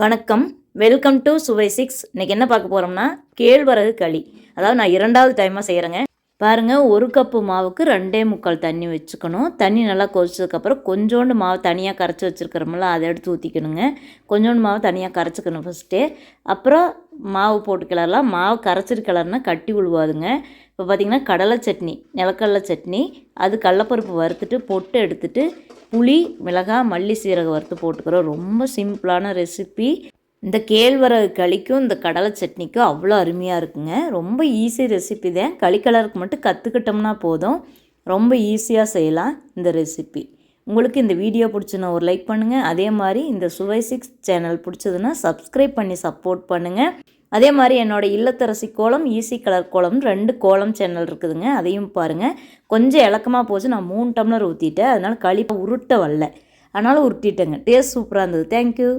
வணக்கம். Welcome to சுவை 6. இன்றைக்கி என்ன பார்க்க போகிறோம்னா கேழ்வரகு களி. அதாவது நான் 2வது டைமாக செய்கிறேங்க. பாருங்கள், 1 கப்பு மாவுக்கு 2.25 தண்ணி வச்சுக்கணும். தண்ணி நல்லா கொதிச்சதுக்கப்புறம் கொஞ்சோண்டு மாவு தனியாக கரைச்சி வச்சுருக்கிறோம்ல, அதை எடுத்து ஊற்றிக்கணுங்க. கொஞ்சோண்டு மாவு தனியாக கரைச்சிக்கணும் ஃபஸ்ட்டே. அப்புறம் மாவு போட்டு கிளறலாம். மாவு கரைச்சிட்டு கிளறுனா கட்டி விழுவாதுங்க. இப்போ பார்த்திங்கன்னா கடலை சட்னி, நிலக்கடலை சட்னி, அது கடலப்பருப்பு வறுத்துட்டு பொட்டு எடுத்துட்டு புளி, மிளகாய், மல்லி, சீரகம் வறுத்து போட்டுக்கிறோம். ரொம்ப சிம்பிளான ரெசிபி. இந்த கேழ்வரகு களிக்கும் இந்த கடலை சட்னிக்கும் அவ்வளோ அருமையாக இருக்குங்க. ரொம்ப ஈஸி ரெசிபி தான். களி கலருக்கு மட்டும் கற்றுக்கிட்டோம்னா போதும். ரொம்ப ஈஸியாக செய்யலாம் இந்த ரெசிபி. உங்களுக்கு இந்த வீடியோ பிடிச்சுன்னா ஒரு லைக் பண்ணுங்கள். அதே மாதிரி இந்த சுவை 6 சேனல் பிடிச்சதுன்னா சப்ஸ்கிரைப் பண்ணி சப்போர்ட் பண்ணுங்கள். அதே மாதிரி என்னோடய இல்லத்தரசி கோலம், ஈஸி கலர் கோலம் 2 கோலம் சேனல் இருக்குதுங்க. அதையும் பாருங்கள். கொஞ்சம் இலக்கமாக போச்சு. நான் 3 டம்ளர் ஊற்றிட்டேன். அதனால் களி உருட்ட வரல, அதனால் உருட்டிட்டேங்க. டேஸ்ட் சூப்பராக இருந்தது. தேங்க்யூ.